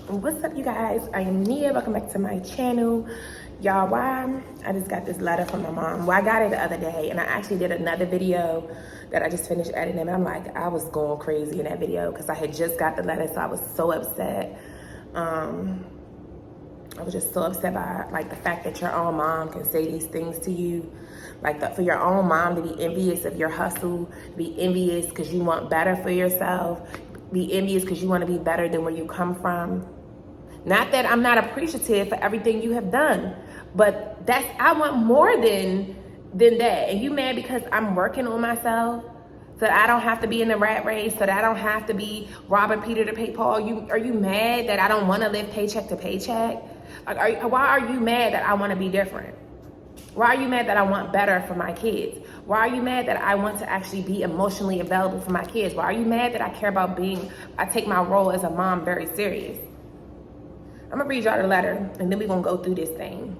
What's up, you guys? I am Nia. Welcome back to my channel. Y'all, why I just got this letter from my mom. Well, I got it the other day, and I actually did another video that I just finished editing, and I'm like, I was going crazy in that video because I had just got the letter, so I was so upset. I was just so upset by like the fact that your own mom can say these things to you. Like for your own mom to be envious of your hustle, be envious because you want better for yourself, be envious because you want to be better than where you come from. Not that I'm not appreciative for everything you have done, but I want more than that. And you mad because I'm working on myself so that I don't have to be in the rat race, so that I don't have to be robbing Peter to pay Paul. Are you mad that I don't want to live paycheck to paycheck? Like, why are you mad that I want to be different? Why are you mad that I want better for my kids? Why are you mad that I want to actually be emotionally available for my kids? Why are you mad that I care about I take my role as a mom very serious? I'm gonna read y'all the letter and then we're gonna go through this thing.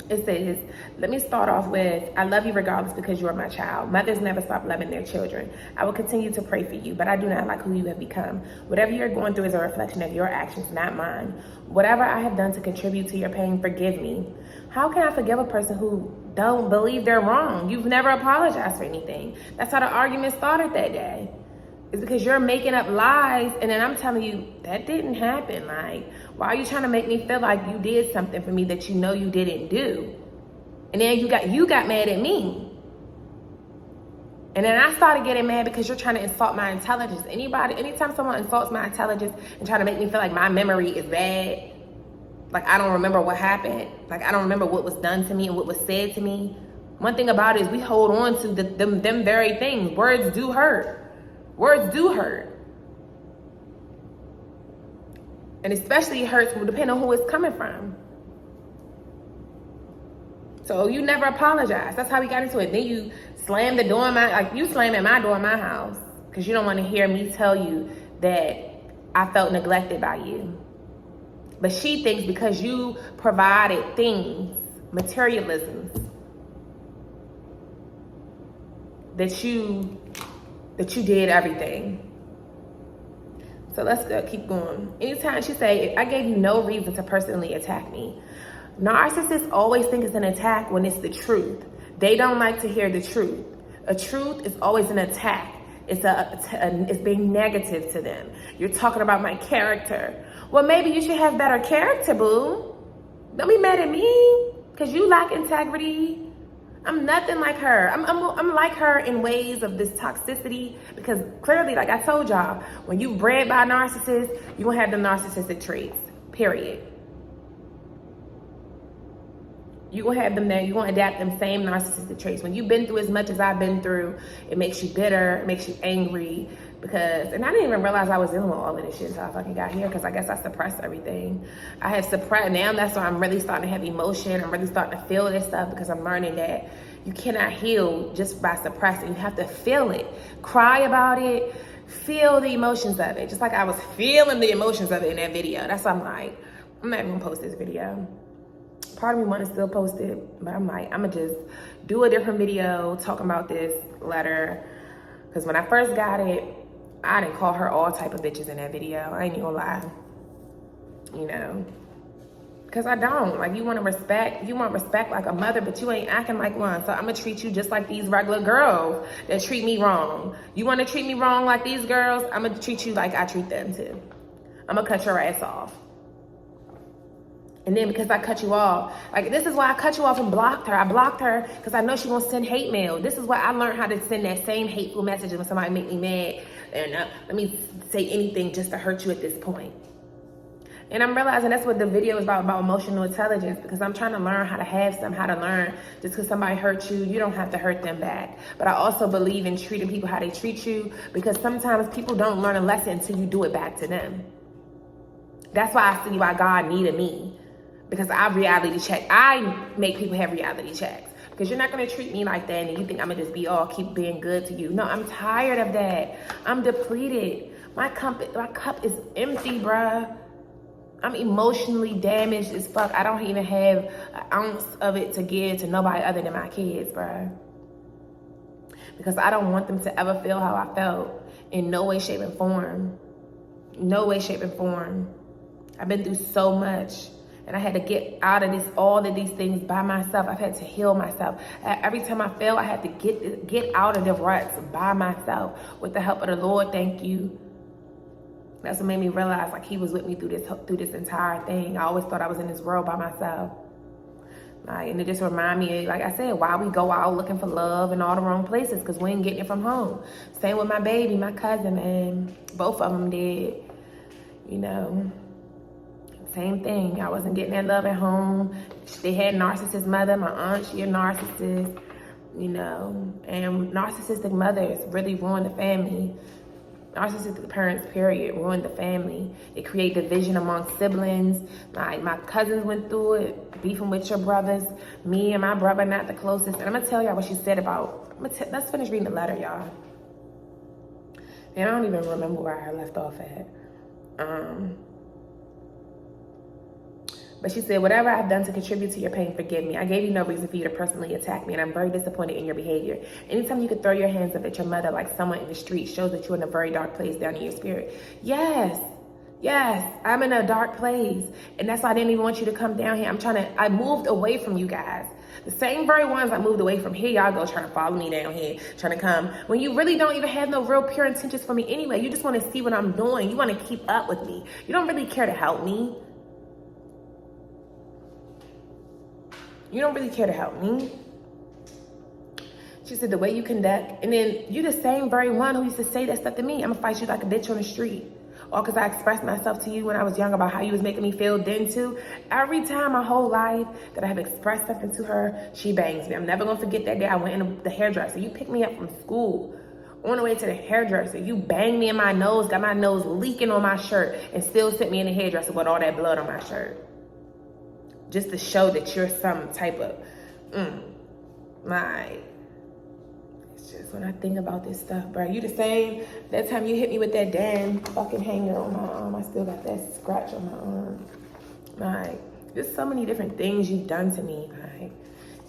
It says, let me start off with, I love you regardless because you are my child. Mothers never stop loving their children. I will continue to pray for you, but I do not like who you have become. Whatever you're going through is a reflection of your actions, not mine. Whatever I have done to contribute to your pain, forgive me. How can I forgive a person who don't believe they're wrong? You've never apologized for anything. That's how the argument started that day. It's because you're making up lies, and then I'm telling you that didn't happen. Like, why are you trying to make me feel like you did something for me that you know you didn't do? And then you got mad at me. And then I started getting mad because you're trying to insult my intelligence. Anytime someone insults my intelligence and try to make me feel like my memory is bad, like I don't remember what happened, like I don't remember what was done to me and what was said to me. One thing about it is we hold on to them very things. Words do hurt. Words do hurt. And especially it hurts depending on who it's coming from. So you never apologize. That's how we got into it. Then you slam the door you slamming my door in my house because you don't want to hear me tell you that I felt neglected by you. But she thinks because you provided things, materialisms, that you did everything. So let's keep going. Anytime she say, I gave you no reason to personally attack me. Narcissists always think it's an attack when it's the truth. They don't like to hear the truth. A truth is always an attack. It's being negative to them. You're talking about my character. Well, maybe you should have better character, boo. Don't be mad at me because you lack integrity. I'm nothing like her. I'm like her in ways of this toxicity because clearly, like I told y'all, when you bred by a narcissist, you're going to have the narcissistic traits, period. You're going to have them there. You're going to adapt them same narcissistic traits. When you've been through as much as I've been through, it makes you bitter, it makes you angry and I didn't even realize I was dealing with all of this shit until I fucking got here because I guess I suppressed everything. I have suppressed, now that's why I'm really starting to have emotion. I'm really starting to feel this stuff because I'm learning that you cannot heal just by suppressing. You have to feel it, cry about it, feel the emotions of it. Just like I was feeling the emotions of it in that video. That's why I'm like, I'm not even gonna post this video. Part of me want to still post it, but I'm like, I'm gonna just do a different video talking about this letter. Because when I first got it, I didn't call her all type of bitches in that video. I ain't even gonna lie. You know? Because I don't. Like, you want respect like a mother, but you ain't acting like one. So I'm gonna treat you just like these regular girls that treat me wrong. You want to treat me wrong like these girls? I'm gonna treat you like I treat them too. I'm gonna cut your ass off. And then because I cut you off, like this is why I cut you off and blocked her. I blocked her because I know she gonna send hate mail. This is why I learned how to send that same hateful message when somebody make me mad. And let me say anything just to hurt you at this point. And I'm realizing that's what the video is about emotional intelligence, because I'm trying to learn how to have how to learn just because somebody hurt you, you don't have to hurt them back. But I also believe in treating people how they treat you, because sometimes people don't learn a lesson until you do it back to them. That's why I see why God needed me. Because I reality check. I make people have reality checks. Because you're not going to treat me like that and you think I'm going to just keep being good to you. No, I'm tired of that. I'm depleted. My cup is empty, bruh. I'm emotionally damaged as fuck. I don't even have an ounce of it to give to nobody other than my kids, bruh. Because I don't want them to ever feel how I felt in no way, shape, and form. No way, shape, and form. I've been through so much. And I had to get out of all of these things by myself. I've had to heal myself. Every time I fail, I had to get out of the ruts by myself with the help of the Lord. Thank you. That's what made me realize like he was with me through this entire thing. I always thought I was in this world by myself. And it just reminded me, like I said, why we go out looking for love in all the wrong places, because we ain't getting it from home. Same with my baby, my cousin, man. Both of them did, you know. Same thing. I wasn't getting that love at home. They had a narcissist mother. My aunt, she a narcissist, you know. And narcissistic mothers really ruin the family. Narcissistic parents, period, ruin the family. It create division among siblings. My cousins went through it, beefing with your brothers. Me and my brother not the closest. And I'm gonna tell y'all what she said about, let's finish reading the letter, y'all. And I don't even remember where I left off at. But she said, whatever I've done to contribute to your pain, forgive me. I gave you no reason for you to personally attack me, and I'm very disappointed in your behavior. Anytime you could throw your hands up at your mother like someone in the street shows that you're in a very dark place down in your spirit. Yes, I'm in a dark place. And that's why I didn't even want you to come down here. I moved away from you guys. The same very ones I moved away from, here y'all go trying to follow me down here, trying to come. When you really don't even have no real pure intentions for me anyway. You just want to see what I'm doing. You want to keep up with me. You don't really care to help me. You don't really care to help me. She said, the way you conduct, and then you the same very one who used to say that stuff to me. I'm gonna fight you like a bitch on the street. Or because I expressed myself to you when I was young about how you was making me feel then too. Every time my whole life that I have expressed something to her, she bangs me. I'm never gonna forget that day I went in the hairdresser. You picked me up from school. On the way to the hairdresser, you banged me in my nose, got my nose leaking on my shirt, and still sent me in the hairdresser with all that blood on my shirt. Just to show that you're some type of, it's just when I think about this stuff, bro. You the same, that time you hit me with that damn fucking hanger on my arm, I still got that scratch on my arm. There's so many different things you've done to me,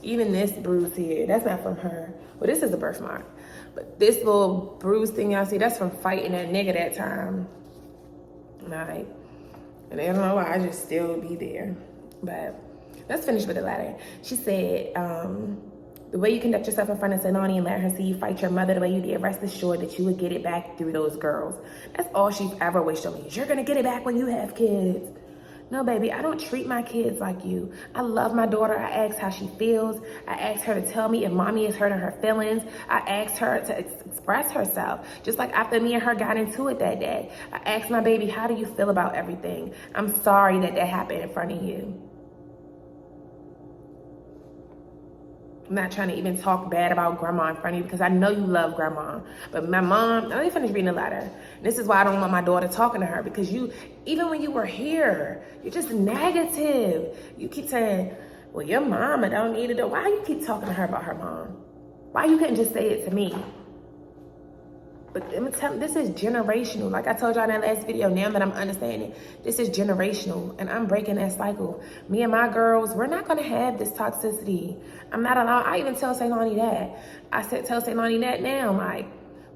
even this bruise here, that's not from her. Well, this is a birthmark. But this little bruise thing y'all see, that's from fighting that nigga that time. And I don't know why, I just still be there. But let's finish with the letter. She said, the way you conduct yourself in front of Sanani and let her see you fight your mother the way you did, rest assured that you would get it back through those girls. That's all she's ever wished on me. You're gonna get it back when you have kids. No, baby, I don't treat my kids like you. I love my daughter. I ask how she feels. I ask her to tell me if mommy is hurting her feelings. I asked her to express herself. Just like after me and her got into it that day. I asked my baby, how do you feel about everything? I'm sorry that happened in front of you. I'm not trying to even talk bad about grandma in front of you because I know you love grandma. But my mom, let me finish reading the letter. This is why I don't want my daughter talking to her, because you, even when you were here, you're just negative. You keep saying, well, your mama don't need it. Why you keep talking to her about her mom? Why you couldn't just say it to me? But I'm gonna tell you, this is generational. Like I told y'all in that last video, now that I'm understanding, this is generational, and I'm breaking that cycle. Me and my girls, we're not gonna have this toxicity. I'm not allowed. I even tell Saylani that. Tell Saylani that now. Like,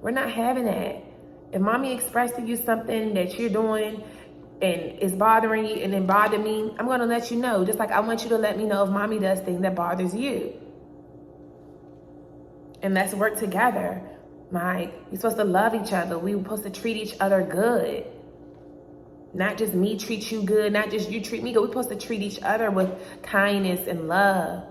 we're not having that. If mommy expressed to you something that you're doing and it's bothering you and it bothered me, I'm gonna let you know. Just like I want you to let me know if mommy does things that bothers you. And let's work together. We're supposed to love each other. We're supposed to treat each other good. Not just me treat you good, not just you treat me good. We're supposed to treat each other with kindness and love.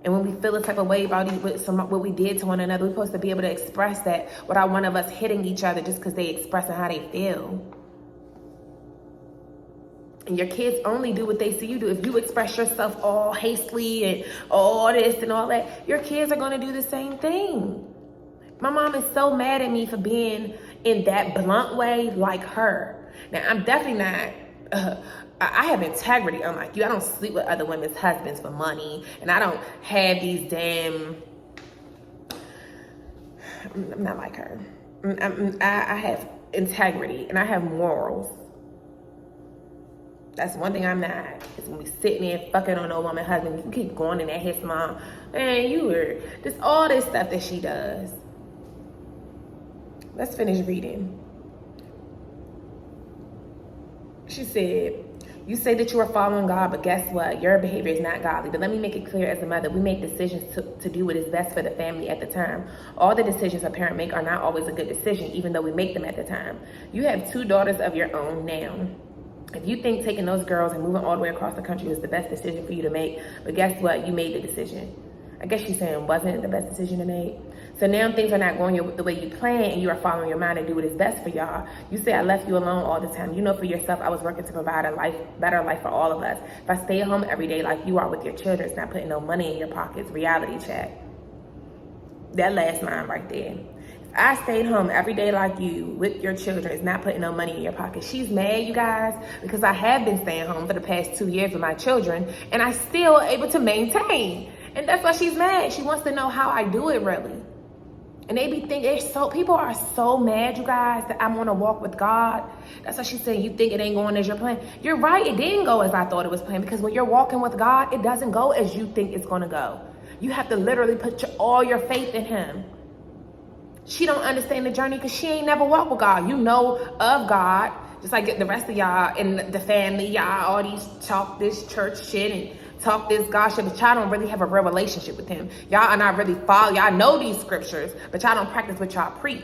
And when we feel a type of way about what we did to one another, we're supposed to be able to express that without one of us hitting each other just because they expressing how they feel. And your kids only do what they see you do. If you express yourself all hastily and all this and all that, your kids are going to do the same thing. My mom is so mad at me for being in that blunt way like her. Now, I'm definitely not, I have integrity unlike you. I don't sleep with other women's husbands for money. And I don't have these damn, I'm not like her. I have integrity and I have morals. That's one thing I'm not. Is when we sitting there fucking on no woman's husband, you keep going in that his mom. Man, you were, just all this stuff that she does. Let's finish reading. She said, You say that you are following God, but guess what? Your behavior is not godly. But let me make it clear, as a mother, we make decisions to do what is best for the family at the time. All the decisions a parent make are not always a good decision, even though we make them at the time. You have 2 daughters of your own now. If you think taking those girls and moving all the way across the country was the best decision for you to make, but guess what? You made the decision. I guess she's saying wasn't the best decision to make. So now things are not going the way you planned, and you are following your mind and do what is best for y'all. You say I left you alone all the time. You know for yourself I was working to provide a better life for all of us. If I stay at home every day like you are with your children, it's not putting no money in your pockets. Reality check. That last line right there. If I stayed home every day like you with your children, it's not putting no money in your pocket. She's mad, you guys, because I have been staying home for the past 2 years with my children, and I still able to maintain. And that's why she's mad. She wants to know how I do it really. And they be thinking, people are so mad, you guys, that I'm on a walk with God. That's why she's saying, you think it ain't going as your plan. You're right, it didn't go as I thought it was planned, because when you're walking with God, it doesn't go as you think it's gonna go. You have to literally put all your faith in him. She don't understand the journey because she ain't never walked with God. You know of God, just like the rest of y'all in the family, y'all all these talk this church shit and talk this God shit, but y'all don't really have a real relationship with him. Y'all are not really y'all know these scriptures, but y'all don't practice what y'all preach.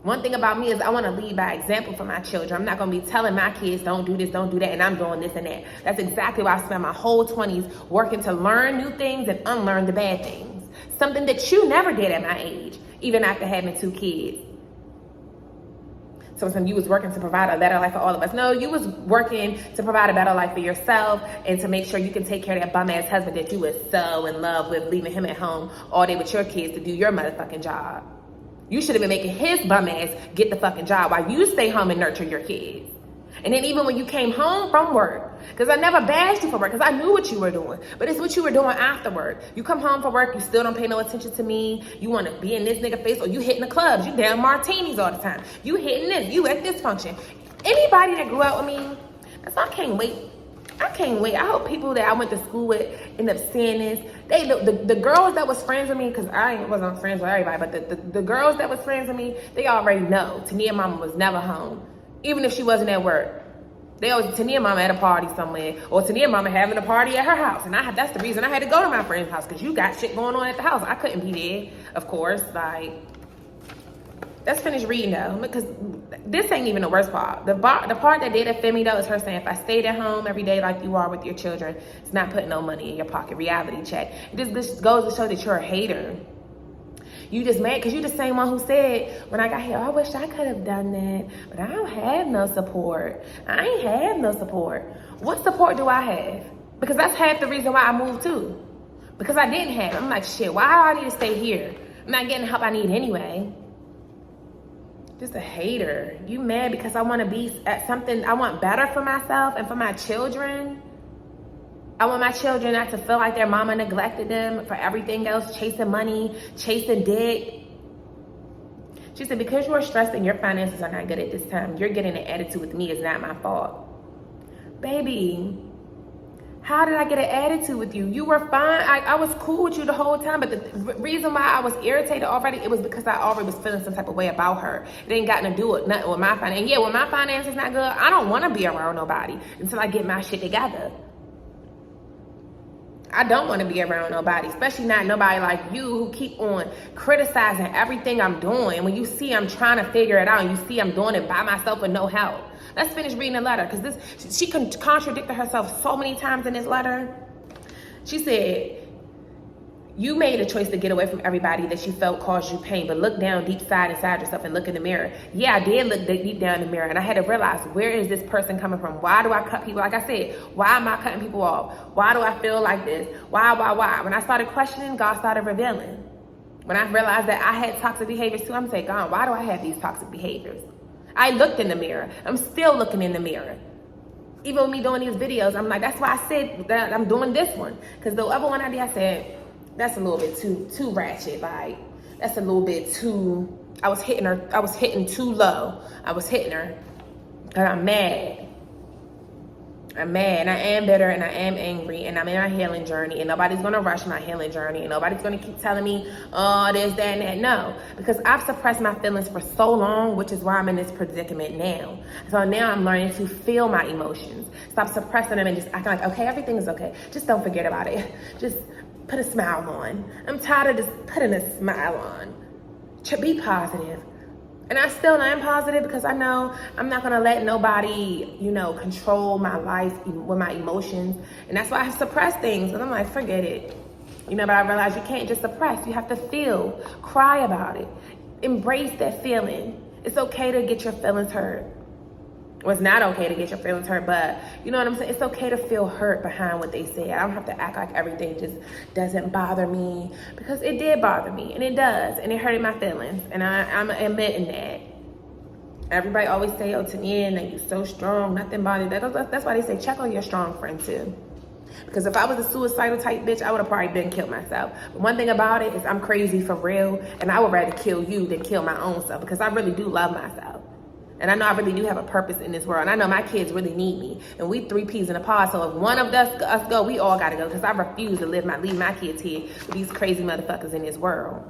One thing about me is I want to lead by example for my children. I'm not going to be telling my kids, don't do this, don't do that, and I'm doing this and that. That's exactly why I spent my whole 20s working to learn new things and unlearn the bad things. Something that you never did at my age, even after having 2 kids. So you was working to provide a better life for all of us. No, you was working to provide a better life for yourself and to make sure you can take care of that bum ass husband that you was so in love with, leaving him at home all day with your kids to do your motherfucking job. You should have been making his bum ass get the fucking job while you stay home and nurture your kids. And then even when you came home from work, because I never bashed you for work, because I knew what you were doing, but it's what you were doing afterward. You come home from work, you still don't pay no attention to me. You want to be in this nigga face, or you hitting the clubs. You down martinis all the time. You hitting this. You at this function. Anybody that grew up with me, that's why I can't wait. I can't wait. I hope people that I went to school with end up seeing this. The girls that was friends with me, because I wasn't friends with everybody, but the girls that was friends with me, they already know Tania mama was never home. Even if she wasn't at work. They always, Tania mama at a party somewhere, or Tania mama having a party at her house. And that's the reason I had to go to my friend's house, because you got shit going on at the house. I couldn't be there, of course. Like, let's finish reading though, because this ain't even the worst part. The part that did offend me though is her saying, if I stayed at home every day like you are with your children, it's not putting no money in your pocket. Reality check. This goes to show that you're a hater. You just mad because you the same one who said, when I got here, I wish I could have done that, but I don't have no support. I ain't have no support. What support do I have? Because that's half the reason why I moved too. Because I didn't have it. I'm like, shit, why do I need to stay here? I'm not getting the help I need anyway. Just a hater. You mad because I want to be at something, I want better for myself and for my children. I want my children not to feel like their mama neglected them for everything else, chasing money, chasing dick. She said, because you are stressed and your finances are not good at this time, you're getting an attitude with me is not my fault. Baby, how did I get an attitude with you? You were fine. I was cool with you the whole time, but the reason why I was irritated already, it was because I already was feeling some type of way about her. It ain't got to do with nothing with my finances. And yeah, when my finances not good, I don't want to be around nobody until I get my shit together. I don't want to be around nobody, especially not nobody like you who keep on criticizing everything I'm doing. When you see I'm trying to figure it out and you see I'm doing it by myself with no help. Let's finish reading the letter, because she contradicted herself so many times in this letter. She said, you made a choice to get away from everybody that you felt caused you pain, but look down deep inside yourself and look in the mirror. Yeah, I did look deep down in the mirror, and I had to realize, where is this person coming from? Why do I cut people? Like I said, why am I cutting people off? Why do I feel like this? Why? When I started questioning, God started revealing. When I realized that I had toxic behaviors too, I'm saying, God, why do I have these toxic behaviors? I looked in the mirror. I'm still looking in the mirror. Even with me doing these videos, I'm like, that's why I said that I'm doing this one. Because the other one I did, I said, that's a little bit too ratchet. Like, that's a little bit too, I was hitting too low. I was hitting her, and I'm mad. I'm mad, and I am bitter, and I am angry, and I'm in my healing journey, and nobody's gonna rush my healing journey, and nobody's gonna keep telling me, oh, this, that, and that. No, because I've suppressed my feelings for so long, which is why I'm in this predicament now. So now I'm learning to feel my emotions. Stop suppressing them and just acting like, okay, everything is okay. Just don't forget about it. Just put a smile on. I'm tired of just putting a smile on. Be positive. And I still am positive because I know I'm not gonna let nobody, control my life with my emotions. And that's why I suppress things. And I'm like, forget it. But I realize you can't just suppress. You have to feel, cry about it. Embrace that feeling. It's okay to get your feelings hurt. Well, it's not okay to get your feelings hurt, but you know what I'm saying? It's okay to feel hurt behind what they say. I don't have to act like everything just doesn't bother me, because it did bother me, and it does, and it hurted my feelings, and I'm admitting that. Everybody always say, oh, Tania, you're so strong, nothing bothers you. That's why they say check on your strong friend too. Because if I was a suicidal type bitch, I would have probably been killed myself. But one thing about it is I'm crazy for real, and I would rather kill you than kill my own self, because I really do love myself. And I know I really do have a purpose in this world. And I know my kids really need me. And we 3 peas in a pod. So if one of us go, we all got to go. Because I refuse to leave my kids here with these crazy motherfuckers in this world.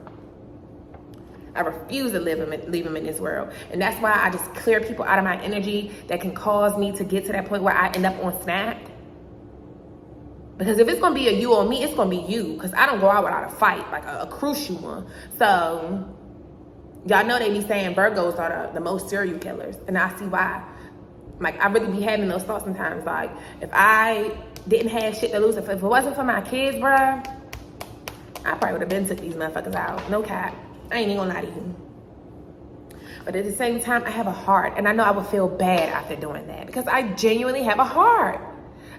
I refuse to leave them in this world. And that's why I just clear people out of my energy that can cause me to get to that point where I end up on Snap. Because if it's going to be a you or me, it's going to be you. Because I don't go out without a fight, like a crucial one. So y'all know they be saying Virgos are the most serial killers, and I see why. Like, I really be having those thoughts sometimes. Like, if I didn't have shit to lose, if it wasn't for my kids, bruh, I probably would have been took these motherfuckers out. No cap. I ain't even gonna lie to you. But at the same time, I have a heart, and I know I would feel bad after doing that, because I genuinely have a heart.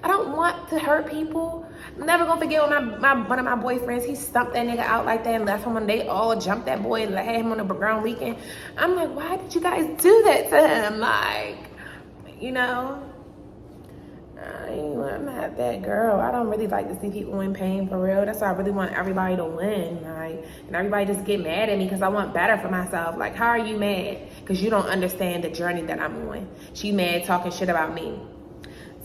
I don't want to hurt people. I'm never gonna forget when one of my boyfriends, he stumped that nigga out like that and left him, and they all jumped that boy and had him on the ground leaking. I'm like, why did you guys do that to him? Like, I'm not that girl. I don't really like to see people in pain for real. That's why I really want everybody to win. Like, and everybody just get mad at me because I want better for myself. Like, how are you mad? Because you don't understand the journey that I'm on. She mad talking shit about me.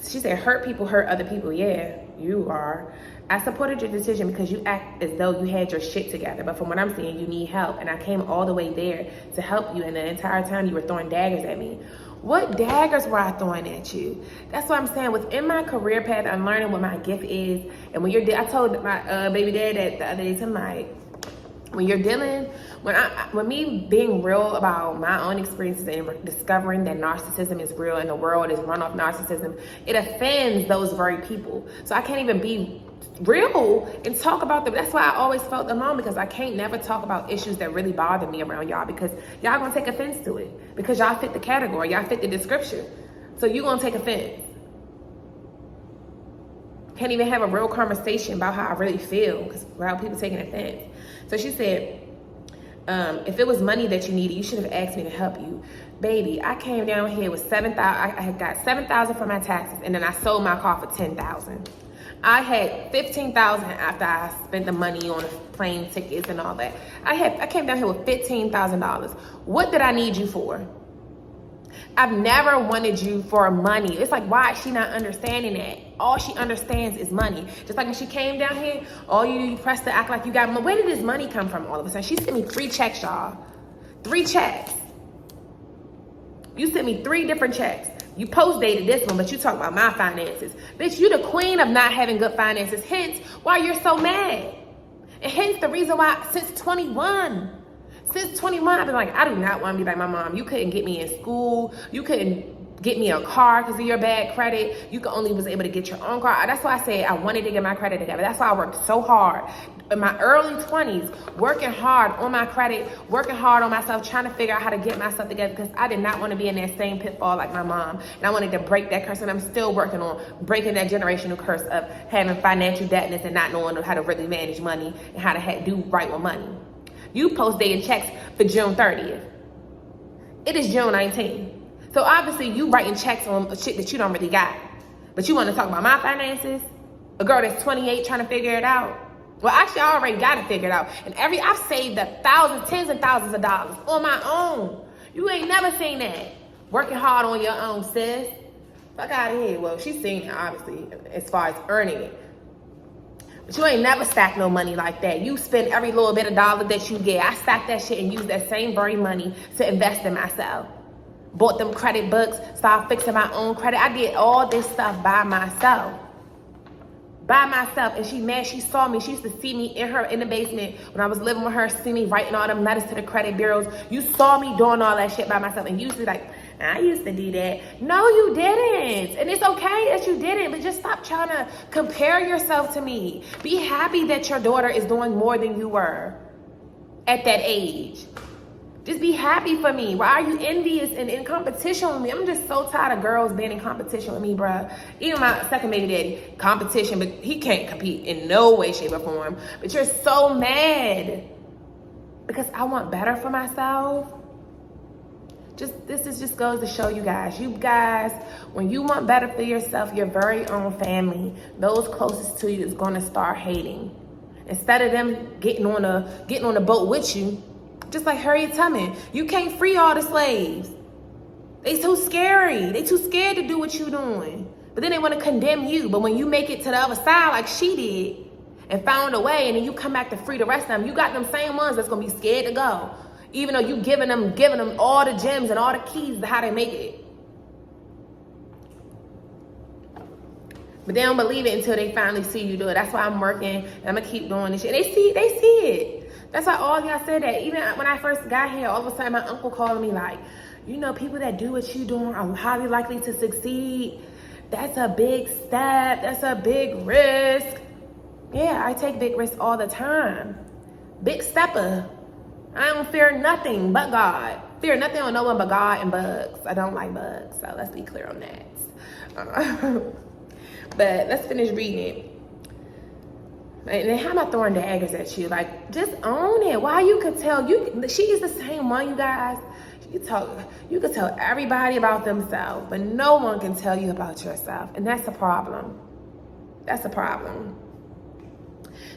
She said, hurt people hurt other people. Yeah, you are. I supported your decision because you act as though you had your shit together. But from what I'm seeing, you need help. And I came all the way there to help you. And the entire time you were throwing daggers at me. What daggers were I throwing at you? That's what I'm saying. Within my career path, I'm learning what my gift is. And when I told my baby dad that the other day, I'm like, when you're dealing, when me being real about my own experiences and discovering that narcissism is real and the world is run off narcissism, it offends those very people. So I can't even be real and talk about them. That's why I always felt alone, because I can't never talk about issues that really bother me around y'all, because y'all gonna take offense to it, because y'all fit the category, y'all fit the description. So you gonna take offense. Can't even have a real conversation about how I really feel because without people taking offense. So she said, if it was money that you needed, you should have asked me to help you. Baby, I came down here with $7,000. I had got $7,000 for my taxes, and then I sold my car for $10,000. I had $15,000 after I spent the money on the plane tickets and all that. I came down here with $15,000. What did I need you for? I've never wanted you for money. It's like, why is she not understanding that? All she understands is money. Just like when she came down here, all you press to act like you got money. Where did this money come from all of a sudden? She sent me 3 checks, y'all. 3 checks. You sent me 3 different checks. You post-dated this one, but you talk about my finances. Bitch, you the queen of not having good finances. Hence, why you're so mad. And hence the reason why, since 21, I've been like, I do not want to be like my mom. You couldn't get me in school. You couldn't get me a car because of your bad credit. You only was able to get your own car. That's why I said I wanted to get my credit together. That's why I worked so hard in my early 20s, working hard on my credit, working hard on myself, trying to figure out how to get myself together, because I did not want to be in that same pitfall like my mom. And I wanted to break that curse, and I'm still working on breaking that generational curse of having financial debtness and not knowing how to really manage money and how to do right with money. You post-dated checks for June 30th. It is June 19th. So obviously you writing checks on shit that you don't really got. But you want to talk about my finances? A girl that's 28 trying to figure it out? Well, actually, I already got it figured out. And I've saved tens and thousands of dollars on my own. You ain't never seen that. Working hard on your own, sis. Fuck out of here. Well, she's seen it, obviously, as far as earning it. But you ain't never stacked no money like that. You spend every little bit of dollar that you get. I stacked that shit and used that same very money to invest in myself. Bought them credit books, started fixing my own credit. I did all this stuff by myself. By myself. And she mad, she saw me. She used to see me in the basement when I was living with her, see me writing all them letters to the credit bureaus. You saw me doing all that shit by myself. And you used to be like, I used to do that. No, you didn't. And it's okay that you didn't, but just stop trying to compare yourself to me. Be happy that your daughter is doing more than you were at that age. Just be happy for me. Why are you envious and in competition with me? I'm just so tired of girls being in competition with me, bruh. Even my second baby daddy, competition, but he can't compete in no way, shape, or form. But you're so mad because I want better for myself. This just goes to show you guys. You guys, when you want better for yourself, your very own family, those closest to you is gonna start hating. Instead of them getting on a boat with you, just like Harriet Tubman, you can't free all the slaves. They too scary. They too scared to do what you doing. But then they want to condemn you. But when you make it to the other side like she did and found a way, and then you come back to free the rest of them, you got them same ones that's gonna be scared to go. Even though you giving them all the gems and all the keys to how they make it. But they don't believe it until they finally see you do it. That's why I'm working and I'm gonna keep doing this shit. They see it. That's why all y'all said that. Even when I first got here, all of a sudden my uncle calling me like, you know, people that do what you doing are highly likely to succeed. That's a big step. That's a big risk. Yeah, I take big risks all the time. Big stepper. I don't fear nothing but God. Fear nothing on no one but God and bugs. I don't like bugs, so let's be clear on that. But let's finish reading it. And then how am I throwing daggers at you? Like, just own it. Why you could tell she is the same one, you guys. You could tell everybody about themselves, but no one can tell you about yourself. And that's a problem. That's a problem.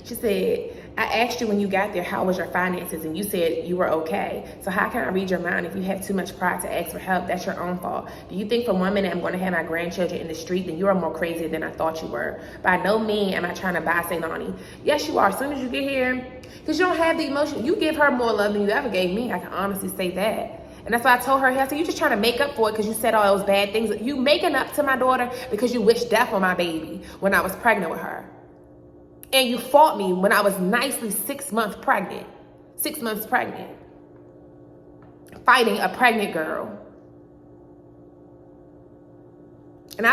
She said, I asked you when you got there, how was your finances? And you said you were okay. So how can I read your mind if you have too much pride to ask for help? That's your own fault. Do you think for 1 minute I'm going to have my grandchildren in the street? Then you are more crazy than I thought you were. By no means am I trying to buy St. Lonnie. Yes, you are. As soon as you get here, because you don't have the emotion. You give her more love than you ever gave me. I can honestly say that. And that's why I told her, I said, you're just trying to make up for it because you said all those bad things. You making up to my daughter because you wished death on my baby when I was pregnant with her. And you fought me when I was nicely 6 months pregnant. 6 months pregnant. Fighting a pregnant girl. And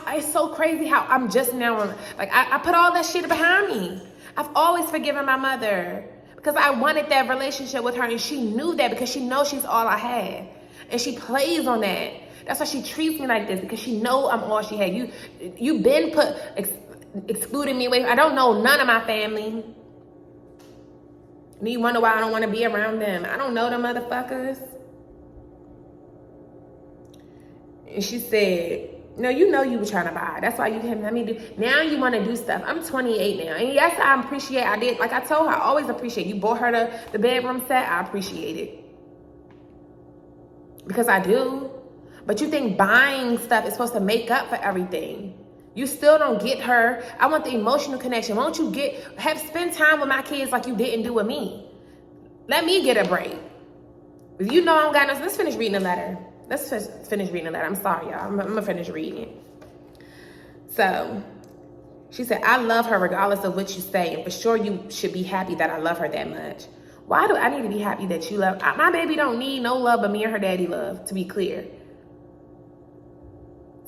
it's so crazy how I'm just now, like I put all that shit behind me. I've always forgiven my mother because I wanted that relationship with her, and she knew that because she knows she's all I had. And she plays on that. That's why she treats me like this, because she know I'm all she had. You been excluding me away. I don't know none of my family. And you wonder why I don't want to be around them. I don't know them motherfuckers. And she said, no, you know you were trying to buy. That's why you can let me do. Now you want to do stuff. I'm 28 now. And yes, I appreciate, I did, like I told her, I always appreciate. You bought her the bedroom set, I appreciate it. Because I do. But you think buying stuff is supposed to make up for everything. You still don't get her. I want the emotional connection. Why don't you spend time with my kids like you didn't do with me? Let me get a break. If you know I don't got no, let's finish reading the letter. Let's finish reading the letter. I'm sorry, y'all. I'm gonna finish reading it. So, she said, I love her regardless of what you say. And for sure you should be happy that I love her that much. Why do I need to be happy that you love? My baby don't need no love but me and her daddy love, to be clear.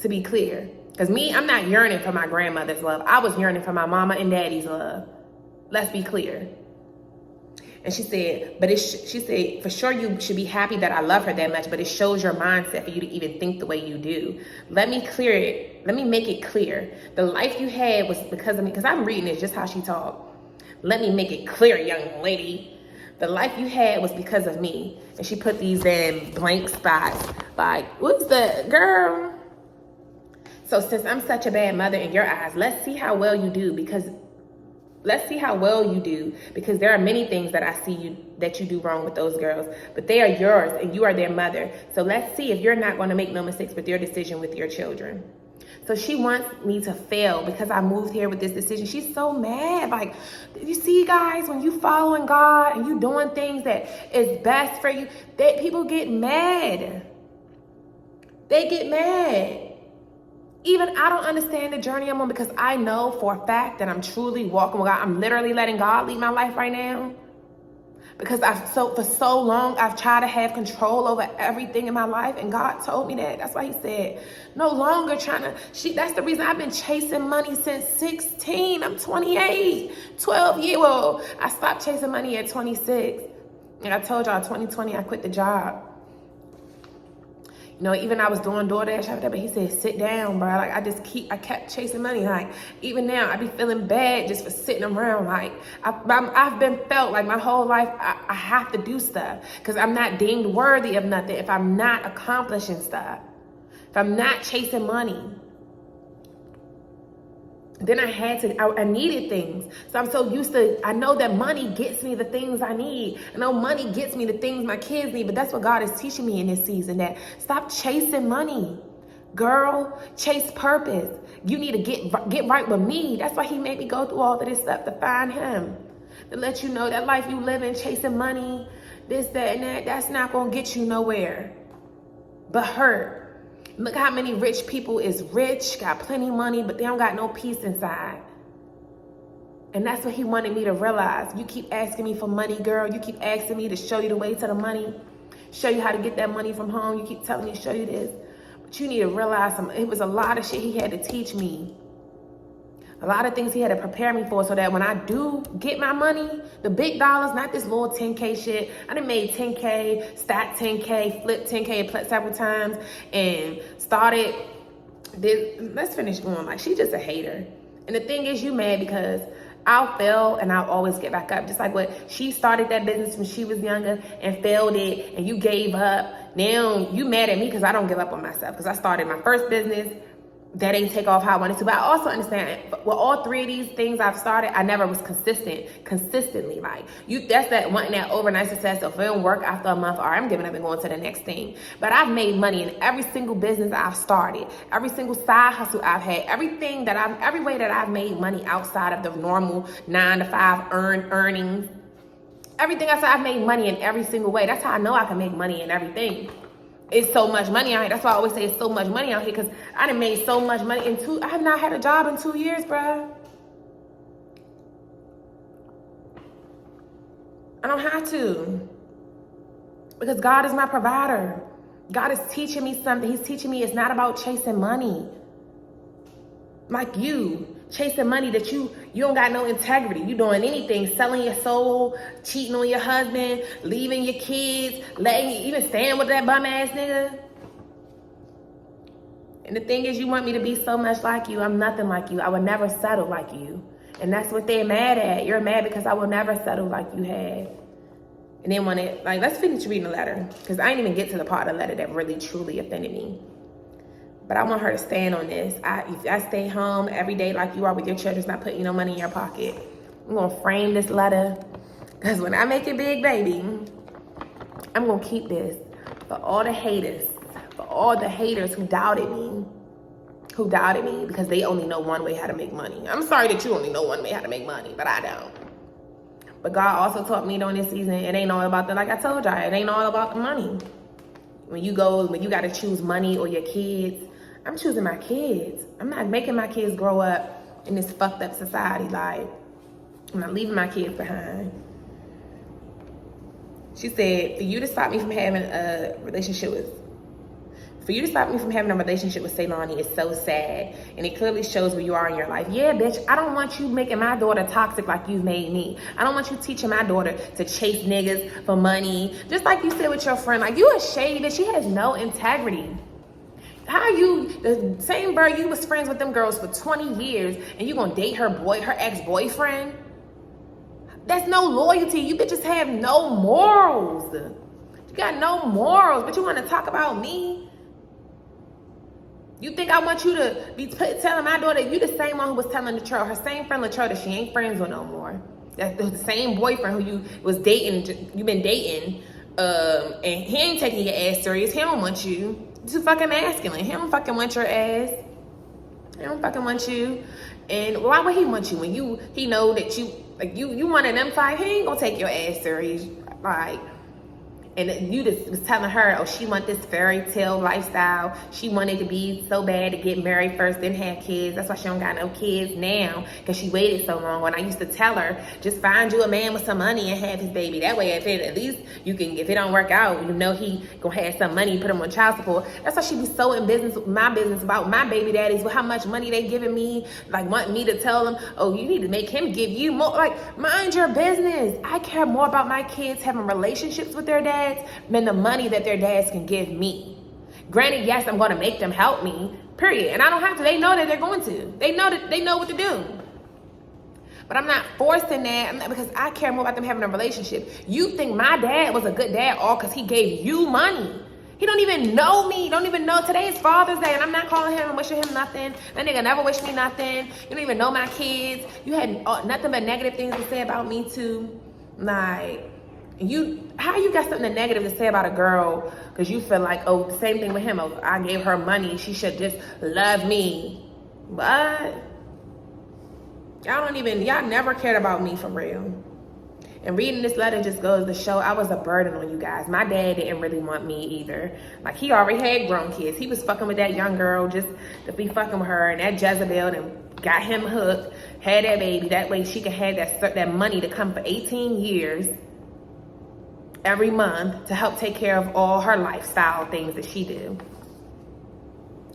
To be clear. Because me, I'm not yearning for my grandmother's love. I was yearning for my mama and daddy's love. Let's be clear. And she said, she said, for sure you should be happy that I love her that much, but it shows your mindset for you to even think the way you do. Let me clear it. Let me make it clear. The life you had was because of me, because I'm reading it just how she talked. Let me make it clear, young lady. The life you had was because of me. And she put these in blank spots. Like, what's the girl? So since I'm such a bad mother in your eyes, let's see how well you do, because there are many things that I see that you do wrong with those girls, but they are yours and you are their mother. So let's see if you're not going to make no mistakes with your decision with your children. So she wants me to fail because I moved here with this decision. She's so mad. Like, you see, guys, when you following God and you doing things that is best for you, people get mad. They get mad. Even I don't understand the journey I'm on because I know for a fact that I'm truly walking with God. I'm literally letting God lead my life right now. Because for so long, I've tried to have control over everything in my life. And God told me that. That's why he said, no longer that's the reason I've been chasing money since 16. I'm 28, 12 years old. I stopped chasing money at 26. And I told y'all, 2020, I quit the job. You know, even I was doing DoorDash, but he said, sit down, bro. Like, I kept chasing money. Like, even now, I be feeling bad just for sitting around. Like, I've been felt like my whole life, I have to do stuff because I'm not deemed worthy of nothing if I'm not accomplishing stuff, if I'm not chasing money. Then I needed things. So I'm so used to, I know that money gets me the things I need. I know money gets me the things my kids need, but that's what God is teaching me in this season, that stop chasing money. Girl, chase purpose. You need to get right with me. That's why he made me go through all of this stuff to find him. To let you know that life you live in, chasing money, this, that, and that, that's not going to get you nowhere but hurt. Look how many rich people is rich, got plenty of money, but they don't got no peace inside. And that's what he wanted me to realize. You keep asking me for money, girl. You keep asking me to show you the way to the money, show you how to get that money from home. You keep telling me to show you this. But you need to realize it was a lot of shit he had to teach me. A lot of things he had to prepare me for so that when I do get my money, the big dollars, not this little 10K shit. I done made 10K, stacked 10K, flipped 10K several times, and started this. Let's finish going. Like, she just a hater. And the thing is, you mad because I'll fail and I'll always get back up. Just like what she started that business when she was younger and failed it, and you gave up. Now you mad at me because I don't give up on myself, because I started my first business. That ain't take off how I wanted to. But I also understand with all three of these things I've started, I never was consistently. Like, that's that wanting that overnight success. So if it don't work after a month, all right, I'm giving up and going to the next thing. But I've made money in every single business I've started, every single side hustle I've had, every way that I've made money outside of the normal 9-to-5 earnings. Everything I said, I've made money in every single way. That's how I know I can make money in everything. It's so much money out here. That's why I always say it's so much money out here, because I done made so much money I have not had a job in 2 years, bruh. I don't have to. Because God is my provider. God is teaching me something. He's teaching me it's not about chasing money. Like you, chasing money that you don't got no integrity. You doing anything, selling your soul, cheating on your husband, leaving your kids, even staying with that bum ass nigga. And the thing is, you want me to be so much like you. I'm nothing like you. I would never settle like you. And that's what they're mad at. You're mad because I will never settle like you had. And they want it, like, let's finish reading the letter, because I didn't even get to the part of the letter that really truly offended me. But I want her to stand on this. If I stay home every day like you are with your children, not putting no money in your pocket, I'm going to frame this letter. Because when I make it big, baby, I'm going to keep this for all the haters, who doubted me because they only know one way how to make money. I'm sorry that you only know one way how to make money, but I don't. But God also taught me during this season, it ain't all about like I told y'all, it ain't all about the money. When you got to choose money or your kids, I'm choosing my kids. I'm not making my kids grow up in this fucked up society. Like, I'm not leaving my kids behind. She said, for you to stop me from having a relationship with Ceylani is so sad, and it clearly shows where you are in your life. Yeah, bitch, I don't want you making my daughter toxic like you've made me. I don't want you teaching my daughter to chase niggas for money. Just like you said with your friend, like, you a shady bitch. She has no integrity. How are you, the same girl you was friends with them girls for 20 years, and you gonna date her ex-boyfriend? That's no loyalty. You bitches have no morals. You got no morals, but you wanna talk about me? You think I want you to be telling my daughter, you the same one who was telling Latrell, her same friend Latrell, that she ain't friends with no more. That's the same boyfriend who you was dating, you been dating, and he ain't taking your ass serious. He don't want you. You're too fucking masculine. He don't fucking want your ass. He don't fucking want you. And why would he want you when he know that you one of them type? He ain't gonna take your ass serious. Like, and you just was telling her, oh, she want this fairy tale lifestyle. She wanted to be so bad to get married first, then have kids. That's why she don't got no kids now, because she waited so long. When I used to tell her, just find you a man with some money and have his baby. That way, at least you can, if it don't work out, you know he gonna have some money, put him on child support. That's why she be so in business, my business about my baby daddies, with how much money they giving me, like wanting me to tell them, oh, you need to make him give you more. Like, mind your business. I care more about my kids having relationships with their dads than the money that their dads can give me. Granted, yes, I'm going to make them help me, period. And I don't have to. They know that they're going to. They know what to do. But I'm not forcing that, because I care more about them having a relationship. You think my dad was a good dad all because he gave you money. He don't even know me. Don't even know. Today is Father's Day, and I'm not calling him and wishing him nothing. That nigga never wished me nothing. You don't even know my kids. You had nothing but negative things to say about me too. Like, how you got something negative to say about a girl because you feel like, oh, the same thing with him. Oh, I gave her money. She should just love me. But y'all never cared about me for real. And reading this letter just goes to show I was a burden on you guys. My dad didn't really want me either. Like, he already had grown kids. He was fucking with that young girl just to be fucking with her, and that Jezebel and got him hooked, had that baby. That way she could have that money to come for 18 years every month to help take care of all her lifestyle things that she do.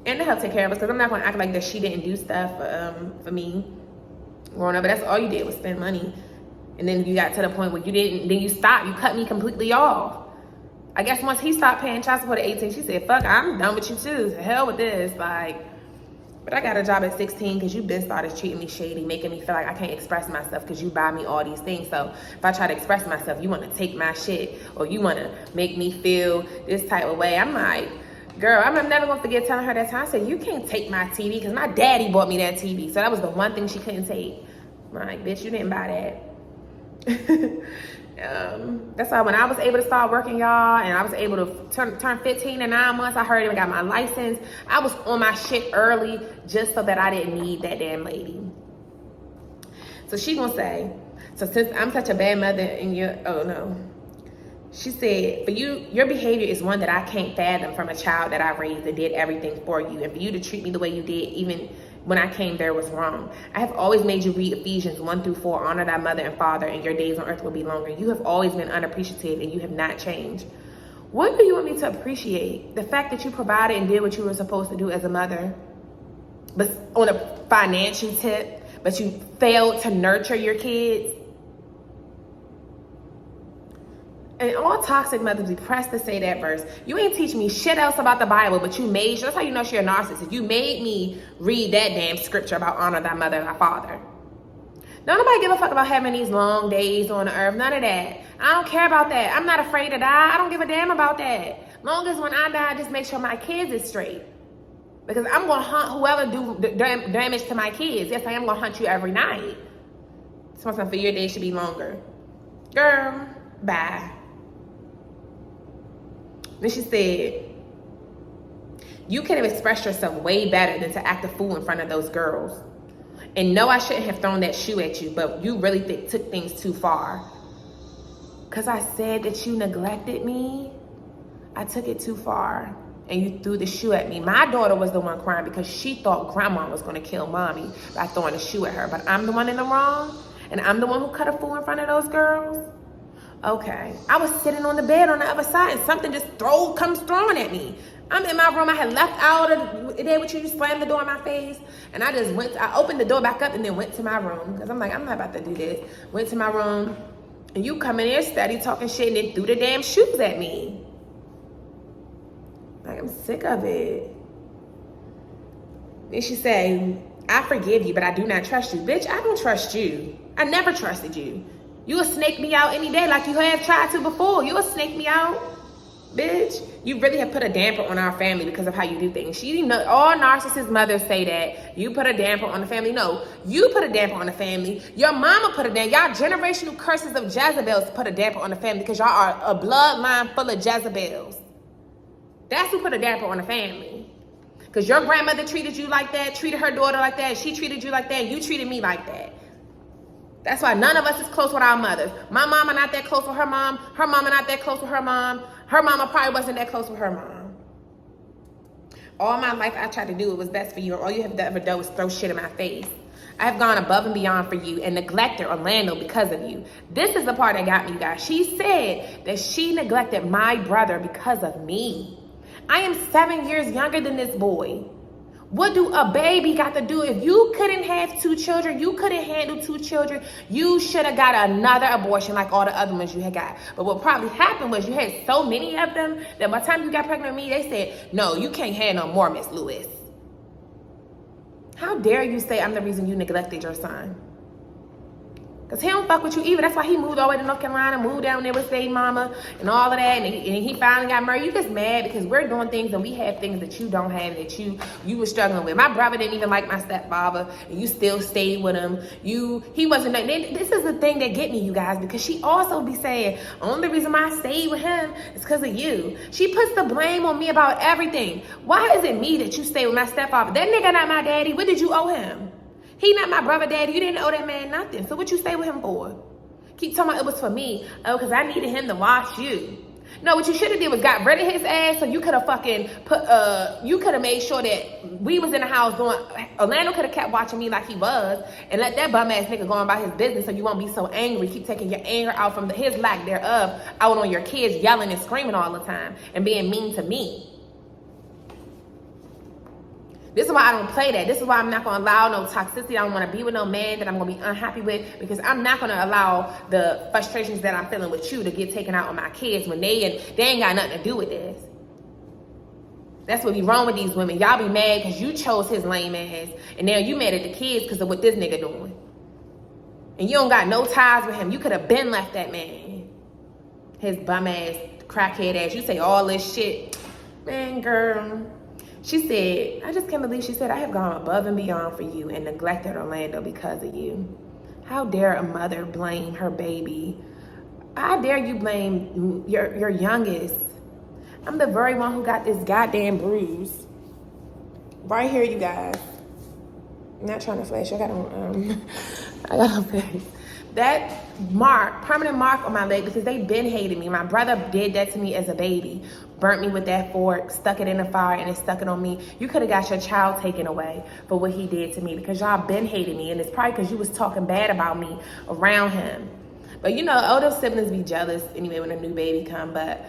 And to help take care of us, because I'm not going to act like that she didn't do stuff for me growing up. But that's all you did was spend money. And then you got to the point where you stopped. You cut me completely off. I guess once he stopped paying child support at 18, she said, fuck, I'm done with you too. To hell with this. Like, but I got a job at 16 because you've been started treating me shady, making me feel like I can't express myself because you buy me all these things. So if I try to express myself, you want to take my shit, or you want to make me feel this type of way. I'm like, girl, I'm never going to forget telling her that time. I said, you can't take my TV because my daddy bought me that TV. So that was the one thing she couldn't take. I'm like, bitch, you didn't buy that. That's why when I was able to start working, y'all, and I was able to turn 15 in 9 months, I heard and got my license. I was on my shit early just so that I didn't need that damn lady. So she gonna say, so since I'm such a bad mother and she said, for you, your behavior is one that I can't fathom from a child that I raised and did everything for you. And for you to treat me the way you did, even when I came there, was wrong. I have always made you read Ephesians 1-4, honor thy mother and father, and your days on earth will be longer. You have always been unappreciative, and you have not changed. What do you want me to appreciate? The fact that you provided and did what you were supposed to do as a mother, but on a financial tip, but you failed to nurture your kids? And all toxic mothers be pressed to say that verse. You ain't teach me shit else about the Bible, but you made sure. That's how you know she a narcissist. You made me read that damn scripture about honor thy mother and thy father. Don't nobody give a fuck about having these long days on the earth. None of that. I don't care about that. I'm not afraid to die. I don't give a damn about that. Long as when I die, just make sure my kids is straight. Because I'm going to hunt whoever do damage to my kids. Yes, I am going to hunt you every night. Something for your day should be longer. Girl, bye. Then she said, you could have expressed yourself way better than to act a fool in front of those girls. And no, I shouldn't have thrown that shoe at you, but you really took things too far. Because I said that you neglected me, I took it too far. And you threw the shoe at me. My daughter was the one crying because she thought grandma was going to kill mommy by throwing a shoe at her. But I'm the one in the wrong? And I'm the one who cut a fool in front of those girls? Okay. I was sitting on the bed on the other side and something just comes throwing at me. I'm in my room. I had left out of the day with you. You slammed the door in my face. And I opened the door back up and then went to my room. Because I'm like, I'm not about to do this. Went to my room. And you come in there steady talking shit and then threw the damn shoes at me. Like, I'm sick of it. Then she say, I forgive you, but I do not trust you. Bitch, I don't trust you. I never trusted you. You will snake me out any day like you have tried to before. You will snake me out. Bitch, you really have put a damper on our family because of how you do things. All narcissist mothers say that. You put a damper on the family. No, you put a damper on the family. Your mama put a damper. Y'all generational curses of Jezebels put a damper on the family because y'all are a bloodline full of Jezebels. That's who put a damper on the family. Because your grandmother treated you like that, treated her daughter like that, she treated you like that, you treated me like that. That's why none of us is close with our mothers. My mama not that close with her mom. Her mama not that close with her mom. Her mama probably wasn't that close with her mom. All my life I tried to do what was best for you, and all you have to ever do is throw shit in my face. I have gone above and beyond for you and neglected Orlando because of you. This is the part that got me, you guys. She said that she neglected my brother because of me. I am 7 years younger than this boy. What do a baby got to do? If you couldn't have 2 children, you couldn't handle 2 children, you should have got another abortion like all the other ones you had got. But what probably happened was you had so many of them that by the time you got pregnant with me, they said, no, you can't have no more, Miss Lewis. How dare you say I'm the reason you neglected your son? Because he don't fuck with you either. That's why he moved all the way to North Carolina, moved down there with his mama and all of that. And he finally got married. You just mad because we're doing things and we have things that you don't have, that you were struggling with. My brother didn't even like my stepfather, and you still stayed with him. He wasn't. This is the thing that get me, you guys, because she also be saying, only reason why I stayed with him is because of you. She puts the blame on me about everything. Why is it me that you stay with my stepfather? That nigga not my daddy. What did you owe him? He not my brother, daddy. You didn't owe that man nothing. So what you stay with him for? Keep talking about it was for me. Oh, because I needed him to watch you. No, what you should have did was got rid of his ass, so you could have fucking you could have made sure that we was in the house doing, Orlando could have kept watching me like he was, and let that bum ass nigga go about his business so you won't be so angry. Keep taking your anger out from his lack thereof out on your kids, yelling and screaming all the time and being mean to me. This is why I don't play that. This is why I'm not going to allow no toxicity. I don't want to be with no man that I'm going to be unhappy with, because I'm not going to allow the frustrations that I'm feeling with you to get taken out on my kids when they ain't got nothing to do with this. That's what be wrong with these women. Y'all be mad because you chose his lame ass, and now you mad at the kids because of what this nigga doing. And you don't got no ties with him. You could have been left that man. His bum ass, crackhead ass. You say all this shit. Man, girl. She said, I just can't believe she said, I have gone above and beyond for you and neglected Orlando because of you. How dare a mother blame her baby? How dare you blame your youngest? I'm the very one who got this goddamn bruise. Right here, you guys. I'm not trying to flash. I got on face. That mark, permanent mark on my leg, because they been hating me. My brother did that to me as a baby. Burnt me with that fork, stuck it in the fire, and it stuck it on me. You could have got your child taken away for what he did to me, because y'all been hating me. And it's probably because you was talking bad about me around him. But you know, older siblings be jealous anyway when a new baby come. But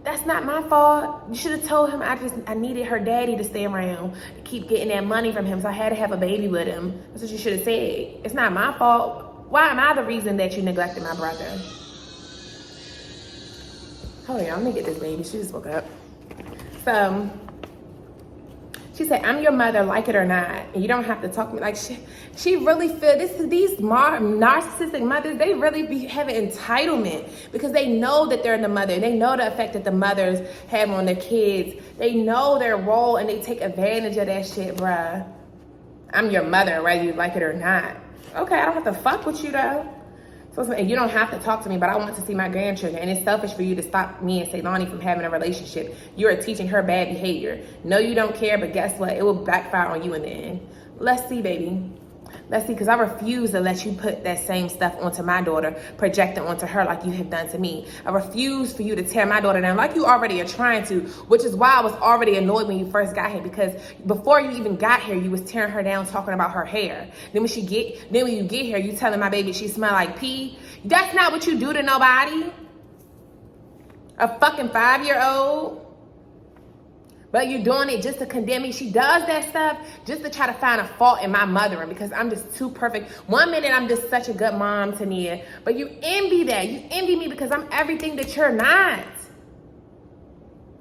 that's not my fault. You should have told him I needed her daddy to stay around to keep getting that money from him. So I had to have a baby with him. That's what you should have said. It's not my fault. Why am I the reason that you neglected my brother? Hold on, y'all. Let me get this baby. She just woke up. So, she said, I'm your mother, like it or not. And you don't have to talk to me. Like, she really feel these narcissistic mothers, they really be having entitlement because they know that they're the mother. They know the effect that the mothers have on their kids. They know their role and they take advantage of that shit, bruh. I'm your mother, whether you like it or not. Okay, I don't have to fuck with you though. So you don't have to talk to me, but I want to see my grandchildren. And it's selfish for you to stop me and Ceylani from having a relationship. You are teaching her bad behavior. No, you don't care, but guess what? It will backfire on you in the end. Let's see, baby. Let's see, because I refuse to let you put that same stuff onto my daughter, project it onto her like you have done to me. I refuse for you to tear my daughter down like you already are trying to, which is why I was already annoyed when you first got here, because before you even got here, you was tearing her down talking about her hair. Then when you get here, you telling my baby she smell like pee. That's not what you do to nobody. A fucking 5-year-old. But you're doing it just to condemn me. She does that stuff just to try to find a fault in my mothering, because I'm just too perfect. One minute I'm just such a good mom to Nia, but you envy that. You envy me because I'm everything that you're not.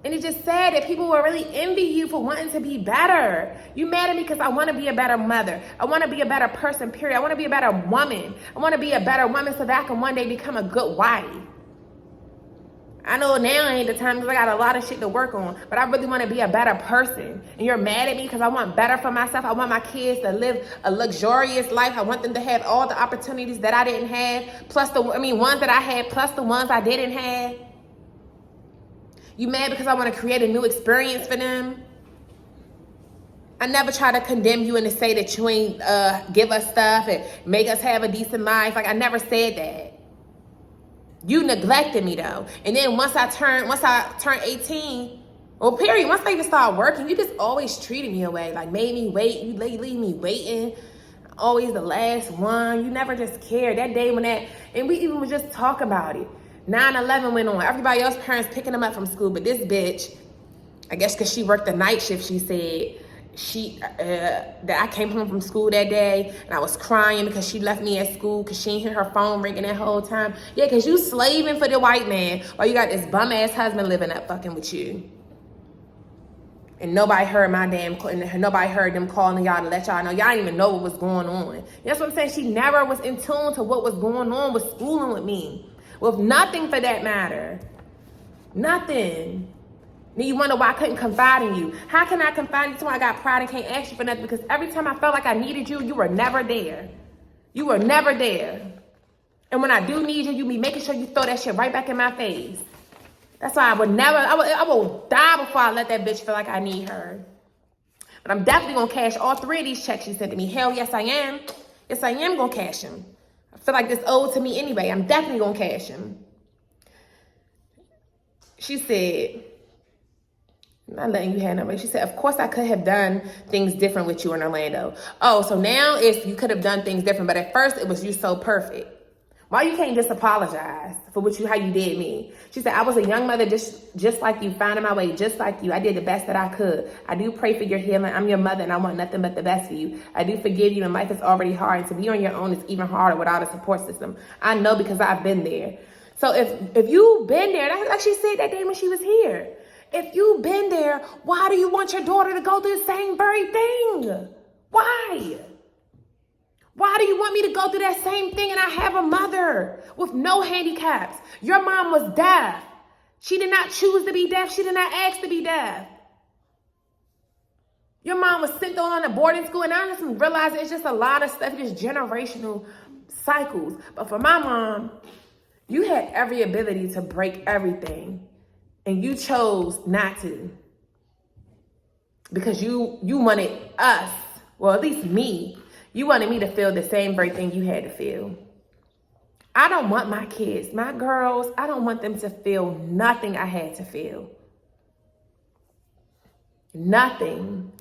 And it's just sad that people will really envy you for wanting to be better. You mad at me because I want to be a better mother. I want to be a better person, period. I want to be a better woman. I want to be a better woman so that I can one day become a good wife. I know now ain't the time because I got a lot of shit to work on, but I really want to be a better person. And you're mad at me because I want better for myself. I want my kids to live a luxurious life. I want them to have all the opportunities that I didn't have, plus ones that I had, plus the ones I didn't have. You mad because I want to create a new experience for them? I never try to condemn you and to say that you ain't give us stuff and make us have a decent life. Like, I never said that. You neglected me though. And then once I turned 18, well, period, once I even started working, you just always treated me away. Like, made me wait. You leave me waiting. Always the last one. You never just cared. That day and we even would just talk about it. 9/11 went on. Everybody else's parents picking them up from school. But this bitch, I guess because she worked the night shift, she said, that I came home from school that day and I was crying because she left me at school because she didn't hear her phone ringing that whole time. Yeah, because you slaving for the white man while you got this bum ass husband living up fucking with you. And nobody heard nobody heard them calling y'all to let y'all know. Y'all didn't even know what was going on. That's what I'm saying. She never was in tune to what was going on with schooling with me. With nothing for that matter. Nothing. Then you wonder why I couldn't confide in you. How can I confide in you until I got pride and can't ask you for nothing? Because every time I felt like I needed you, you were never there. You were never there. And when I do need you, you be making sure you throw that shit right back in my face. That's why I will die before I let that bitch feel like I need her. But I'm definitely going to cash all 3 of these checks you sent to me. Hell yes, I am. Yes, I am going to cash them. I feel like this owed to me anyway. I'm definitely going to cash them. She said, I'm not letting you have no. She said, of course I could have done things different with you in Orlando. Oh, so now if you could have done things different, but at first it was you so perfect. Why you can't just apologize for how you did me? She said, I was a young mother just like you, finding my way just like you. I did the best that I could. I do pray for your healing. I'm your mother and I want nothing but the best for you. I do forgive you and life is already hard. And to be on your own is even harder without a support system. I know because I've been there. So if you've been there, that's like she said that day when she was here. If you've been there, why do you want your daughter to go through the same very thing? Why? Why do you want me to go through that same thing and I have a mother with no handicaps? Your mom was deaf. She did not choose to be deaf. She did not ask to be deaf. Your mom was sent on a boarding school and I just realized it's just a lot of stuff, just generational cycles. But for my mom, you had every ability to break everything. And you chose not to. Because you wanted us, well, at least me, you wanted me to feel the same very thing you had to feel. I don't want my kids, my girls, I don't want them to feel nothing I had to feel. Nothing.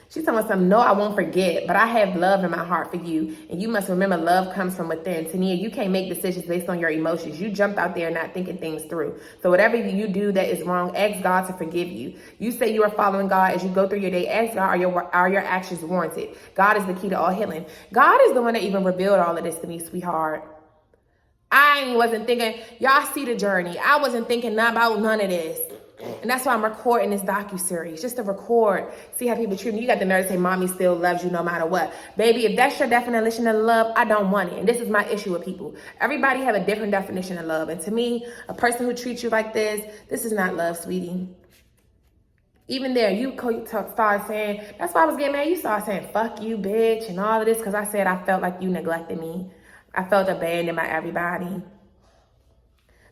She's telling me something, no, I won't forget, but I have love in my heart for you. And you must remember love comes from within. Tania, you can't make decisions based on your emotions. You jumped out there not thinking things through. So whatever you do that is wrong, ask God to forgive you. You say you are following God as you go through your day. Ask God, are your actions warranted? God is the key to all healing. God is the one that even revealed all of this to me, sweetheart. I wasn't thinking, y'all see the journey. I wasn't thinking about none of this. And that's why I'm recording this docuseries, just to record, see how people treat me. You got the nerve to say, mommy still loves you no matter what. Baby, if that's your definition of love, I don't want it. And this is my issue with people. Everybody have a different definition of love. And to me, a person who treats you like this is not love, sweetie. Even there, you started saying, that's why I was getting mad. You started saying, fuck you, bitch, and all of this, because I said I felt like you neglected me. I felt abandoned by everybody.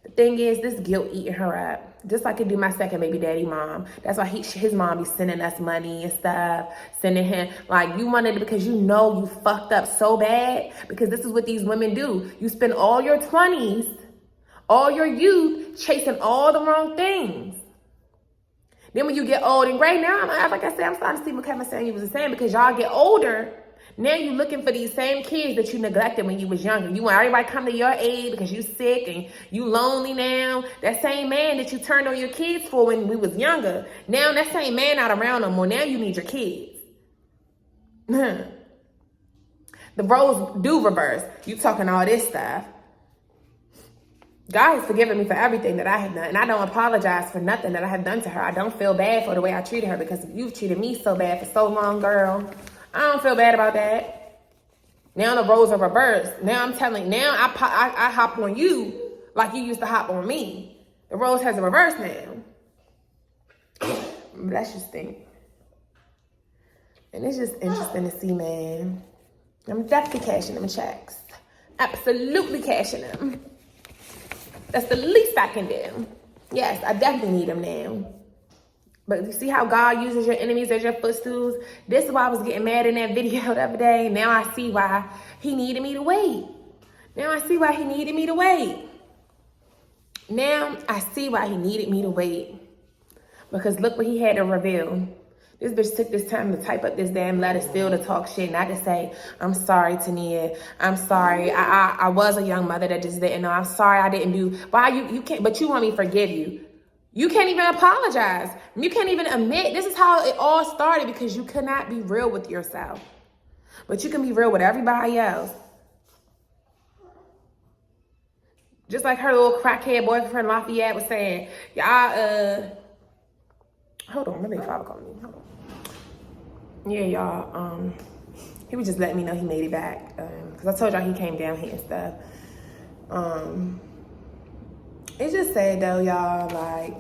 The thing is, this guilt eating her up. Just like it do my second baby daddy mom. That's why his mom be sending us money and stuff. Sending him, like, you wanted it because you know you fucked up so bad. Because this is what these women do. You spend all your 20s, all your youth, chasing all the wrong things. Then when you get old and gray, now, like I said, I'm starting to see what Kevin saying you was saying. Because y'all get older, now you looking for these same kids that you neglected when you was younger. You want everybody to come to your age because you sick and you lonely now. That same man that you turned on your kids for when we was younger, now that same man not around no more. Now you need your kids. The roles do reverse. You talking all this stuff. God has forgiven me for everything that I have done. And I don't apologize for nothing that I have done to her. I don't feel bad for the way I treated her because you've treated me so bad for so long, girl. I don't feel bad about that. Now the roles are reversed. Now I'm telling you, now I hop on you like you used to hop on me. The roles has a reverse now. But that's just thing. And it's just interesting to see, man. I'm definitely cashing them checks. Absolutely cashing them. That's the least I can do. Yes, I definitely need them now. But you see how God uses your enemies as your footstools? This is why I was getting mad in that video the other day. Now I see why he needed me to wait. Now I see why he needed me to wait. Now I see why he needed me to wait. Because look what he had to reveal. This bitch took this time to type up this damn letter still to talk shit, not to say, I'm sorry, Tania. I'm sorry. I was a young mother that just didn't know. I'm sorry I didn't do. Why you can't, but you want me to forgive you. You can't even apologize. You can't even admit. This is how it all started because you cannot be real with yourself. But you can be real with everybody else. Just like her little crackhead boyfriend Lafayette was saying, y'all, hold on, let me follow call me. Hold on. Yeah, y'all, he was just letting me know he made it back. Cause I told y'all he came down here and stuff. It's just sad though, y'all. Like,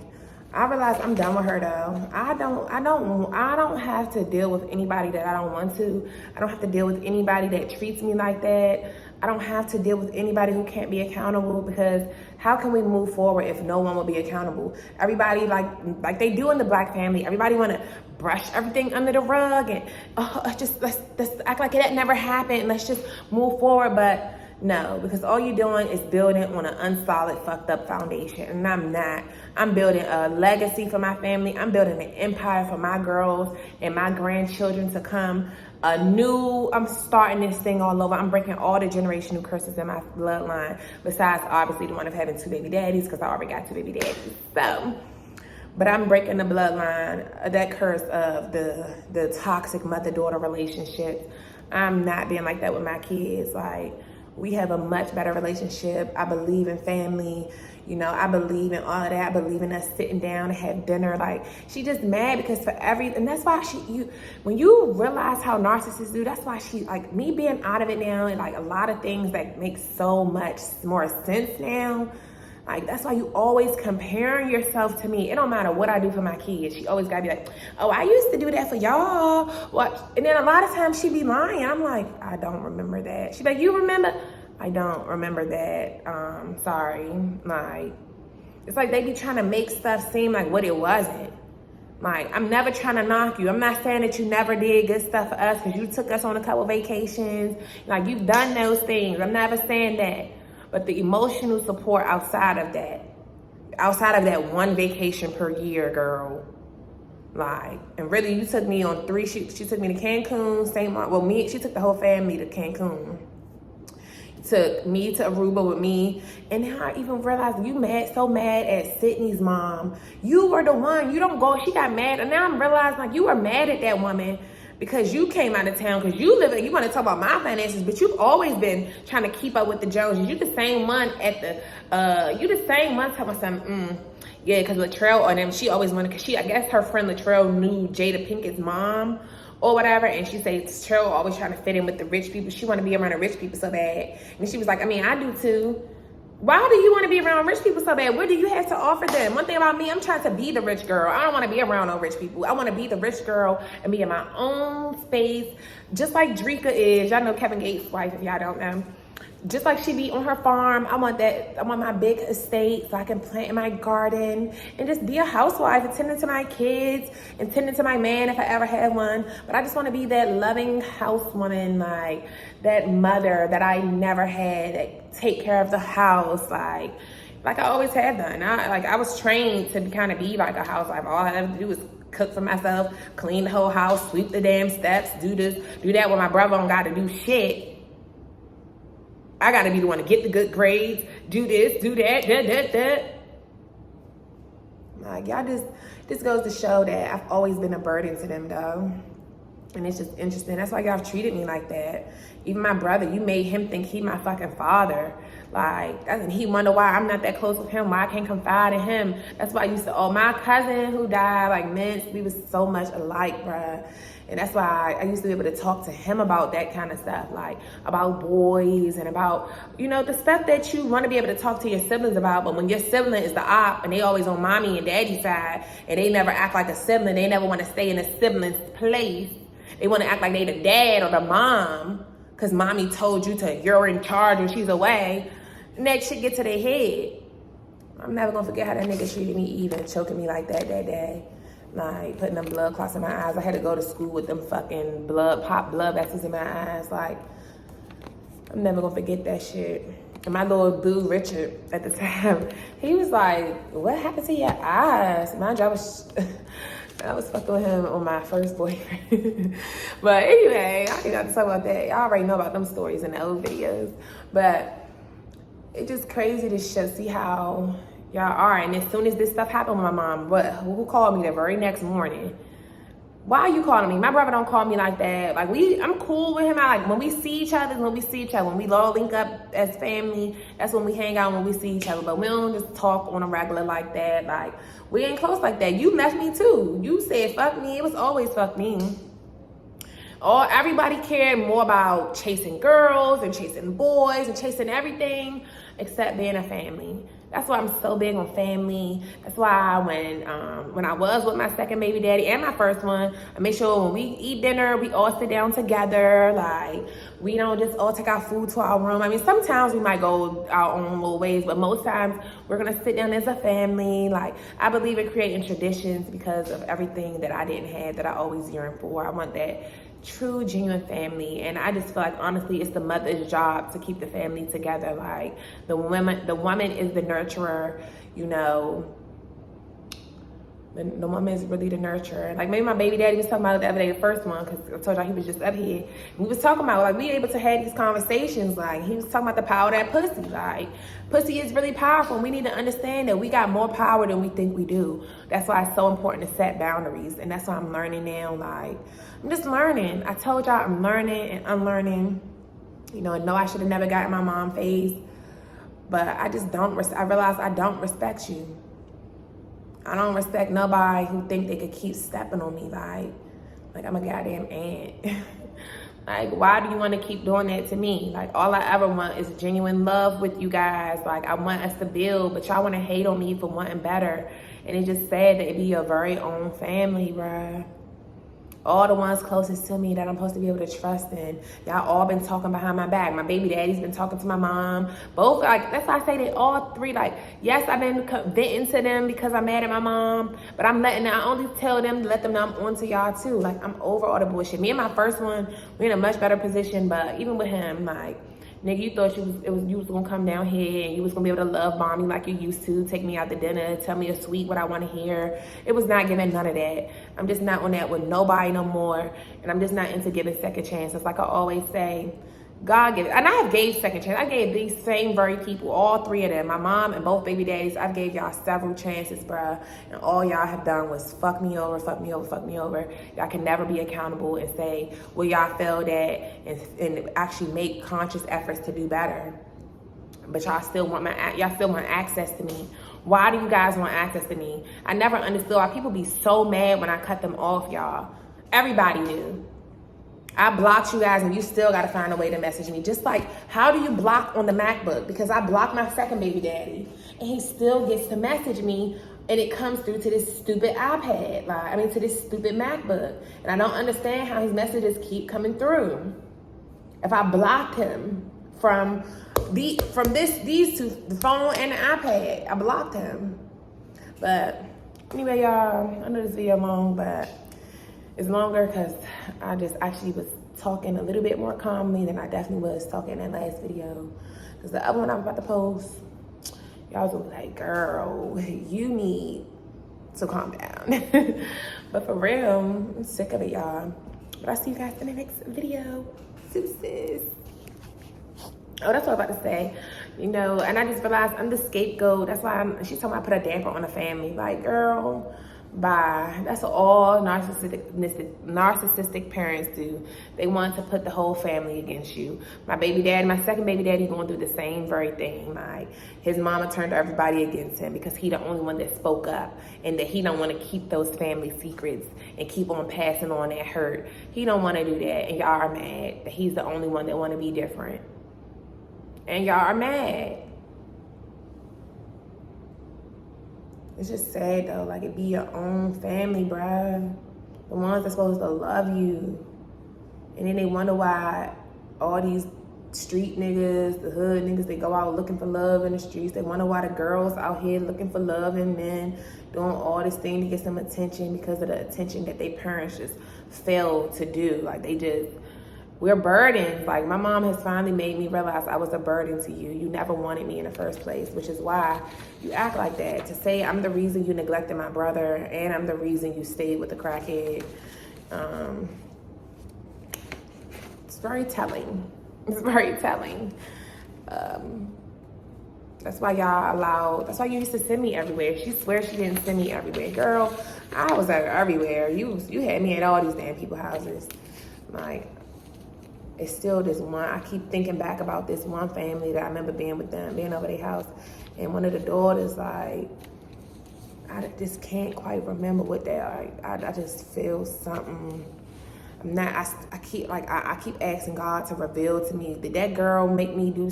I realize I'm done with her though. I don't have to deal with anybody that I don't want to. I don't have to deal with anybody that treats me like that. I don't have to deal with anybody who can't be accountable, because how can we move forward if no one will be accountable? Everybody, like they do in the Black family, everybody want to brush everything under the rug and just let's act like that never happened. Let's just move forward. But no, because all you're doing is building on an unsolid, fucked up foundation. And I'm not. I'm building a legacy for my family. I'm building an empire for my girls and my grandchildren to come. I'm starting this thing all over. I'm breaking all the generational curses in my bloodline, besides obviously the one of having 2 baby daddies, because I already got 2 baby daddies. So, but I'm breaking the bloodline, that curse of the toxic mother-daughter relationships. I'm not being like that with my kids. Like, we have a much better relationship. I believe in family. You know, I believe in all of that. I believe in us sitting down and have dinner. like, she just mad because and that's why when you realize how narcissists do, that's why she, like, me being out of it now, and like a lot of things that make so much more sense now. Like, that's why you always comparing yourself to me. It don't matter what I do for my kids. She always gotta be like, oh, I used to do that for y'all. What? And then a lot of times she be lying. I'm like, I don't remember that. She be like, you remember? I don't remember that. Sorry. Like, it's like they be trying to make stuff seem like what it wasn't. Like, I'm never trying to knock you. I'm not saying that you never did good stuff for us because you took us on a couple vacations. Like, you've done those things. I'm never saying that. But the emotional support outside of that one vacation per year, girl. Like, and really, you took me on 3 shoots. She took me to Cancun, St. Martin. Well, she took the whole family to Cancun. Took me to Aruba with me. And now I even realized so mad at Sydney's mom. You were the one. You don't go. She got mad. And now I'm realizing, like, you were mad at that woman because you came out of town, because you want to talk about my finances, but you've always been trying to keep up with the Joneses. You the same one talking about something, yeah, because Latrell or them, she always wanted, because I guess her friend Latrell knew Jada Pinkett's mom or whatever, and she said Latrell always trying to fit in with the rich people. She want to be around the rich people so bad. And she was like, I mean, I do too. Why do you want to be around rich people so bad? What do you have to offer them? One thing about me, I'm trying to be the rich girl. I don't want to be around no rich people. I want to be the rich girl and be in my own space, just like Dreka is. Y'all know Kevin Gates' wife, if y'all don't know. Just like she be on her farm. I want my big estate so I can plant in my garden and just be a housewife, attending to my kids, and tending to my man if I ever had one. But I just want to be that loving housewoman, like that mother that I never had, that take care of the house, like I always have done. I was trained to kind of be like a housewife. All I have to do is cook for myself, clean the whole house, sweep the damn steps, do this, do that. When my brother don't got to do shit, I got to be the one to get the good grades, do this, do that. Like, y'all this goes to show that I've always been a burden to them, though. And it's just interesting. That's why y'all treated me like that. Even my brother, you made him think he my fucking father. Like, and he wonder why I'm not that close with him, why I can't confide in him. That's why I used to, my cousin who died, like, Mince, we was so much alike, bruh. And that's why I used to be able to talk to him about that kind of stuff, like about boys and about, the stuff that you want to be able to talk to your siblings about. But when your sibling is the op and they always on mommy and daddy's side and they never act like a sibling, they never want to stay in a sibling's place. They want to act like they the dad or the mom because mommy told you're in charge when she's away. And that shit get to their head. I'm never going to forget how that nigga treated me, even choking me like that day. like putting them blood clots in my eyes. I had to go to school with them fucking pop blood vessels in my eyes. Like, I'm never gonna forget that shit. And my little boo Richard at the time, he was like, what happened to your eyes? Mind you, I was fucking with him on my first boyfriend. But anyway, I ain't got to talk about that. Y'all already know about them stories in the old videos. But it's just crazy to see how y'all are. And as soon as this stuff happened with my mom, who called me the very next morning? Why are you calling me? My brother don't call me like that. Like, I'm cool with him. When we see each other, when we all link up as family, that's when we hang out, when we see each other. But we don't just talk on a regular like that. Like, we ain't close like that. You left me too. You said fuck me. It was always fuck me. Everybody cared more about chasing girls and chasing boys and chasing everything except being a family. That's why I'm so big on family. That's why when I was with my second baby daddy and my first one, I make sure when we eat dinner, we all sit down together. Like, we don't just all take our food to our room. I mean, sometimes we might go our own little ways, but most times we're gonna sit down as a family. Like, I believe in creating traditions because of everything that I didn't have that I always yearned for. I want that true, genuine family. And I just feel like, honestly, it's the mother's job to keep the family together. Like, the woman is the nurturer, you know. The woman is really the nurturer. Like, maybe my baby daddy was talking about it the other day, the first one, because I told y'all he was just up here. We was talking about, like, we able to have these conversations. Like, he was talking about the power of that pussy. Like, pussy is really powerful. And we need to understand that we got more power than we think we do. That's why it's so important to set boundaries. And that's what I'm learning now. Like, I'm just learning. I told y'all I'm learning and unlearning. You know, I know I should have never gotten my mom phase, but I just don't. I realize I don't respect you. I don't respect nobody who think they could keep stepping on me like I'm a goddamn ant. Like, why do you want to keep doing that to me? Like, all I ever want is genuine love with you guys. Like, I want us to build, but y'all want to hate on me for wanting better. And it's just sad that it be your very own family, bruh. All the ones closest to me that I'm supposed to be able to trust in. Y'all all been talking behind my back. My baby daddy's been talking to my mom. Both, like, that's why I say that all three, like, yes, I've been venting to them because I'm mad at my mom, but I only tell them to let them know I'm on to y'all too. Like, I'm over all the bullshit. Me and my first one, we're in a much better position, but even with him, like, nigga, you thought you was gonna come down here and you was gonna be able to love bomb me like you used to, take me out to dinner, tell me a sweet what I want to hear. It was not giving none of that. I'm just not on that with nobody no more, and I'm just not into giving second chances. Like I always say, God give it. And I have gave second chance. I gave these same very people, all three of them, my mom and both baby daddies, I've gave y'all several chances, bruh. And all y'all have done was fuck me over, fuck me over, fuck me over. Y'all can never be accountable and say where y'all failed at and actually make conscious efforts to do better. But y'all still want access to me. Why do you guys want access to me? I never understood why people be so mad when I cut them off, y'all. Everybody knew. I blocked you guys and you still got to find a way to message me. Just like, how do you block on the MacBook? Because I blocked my second baby daddy and he still gets to message me and it comes through to this stupid iPad, to this stupid MacBook. And I don't understand how his messages keep coming through. If I blocked him from these two, the phone and the iPad, I blocked him. But anyway, y'all, I know this video long, but it's longer because I just actually was talking a little bit more calmly than I definitely was talking in that last video. Because the other one I'm about to post, y'all was gonna be like, girl, you need to calm down. But for real, I'm sick of it, y'all. But I'll see you guys in the next video. Deuces. Oh, that's what I was about to say. You know, and I just realized I'm the scapegoat. That's why she's talking about I put a damper on the family. Like, girl, bye. That's what all narcissistic parents do. They want to put the whole family against you. My second baby daddy going through the same very thing. Like, his mama turned everybody against him because he the only one that spoke up and that he don't want to keep those family secrets and keep on passing on that hurt. He don't want to do that, and y'all are mad that he's the only one that want to be different. And y'all are mad. It's just sad though, like it be your own family, bruh. The ones that's supposed to love you. And then they wonder why all these street niggas, the hood niggas, they go out looking for love in the streets. They wonder why the girls out here looking for love in men, doing all this thing to get some attention because of the attention that their parents just failed to do. Like we're burdens. Like my mom has finally made me realize I was a burden to you. You never wanted me in the first place, which is why you act like that. To say I'm the reason you neglected my brother and I'm the reason you stayed with the crackhead. It's very telling. It's very telling. That's why that's why you used to send me everywhere. She swears she didn't send me everywhere. Girl, I was everywhere. You had me at all these damn people's houses. Like, it's still this one. I keep thinking back about this one family that I remember being with them, being over their house. And one of the daughters, like, I just can't quite remember what they are. I just feel something. I keep asking God to reveal to me. Did that girl make me do,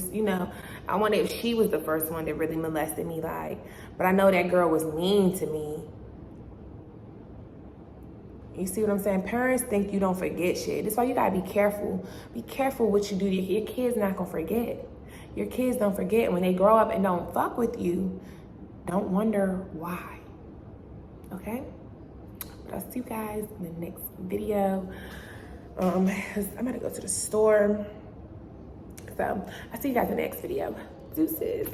I wonder if she was the first one that really molested me, like, but I know that girl was mean to me. You see what I'm saying? Parents think you don't forget shit. That's why you gotta be careful. Be careful what you do. Your kids not gonna forget. Your kids don't forget. When they grow up and don't fuck with you, don't wonder why. Okay? But I'll see you guys in the next video. I'm gonna go to the store. So I'll see you guys in the next video. Deuces.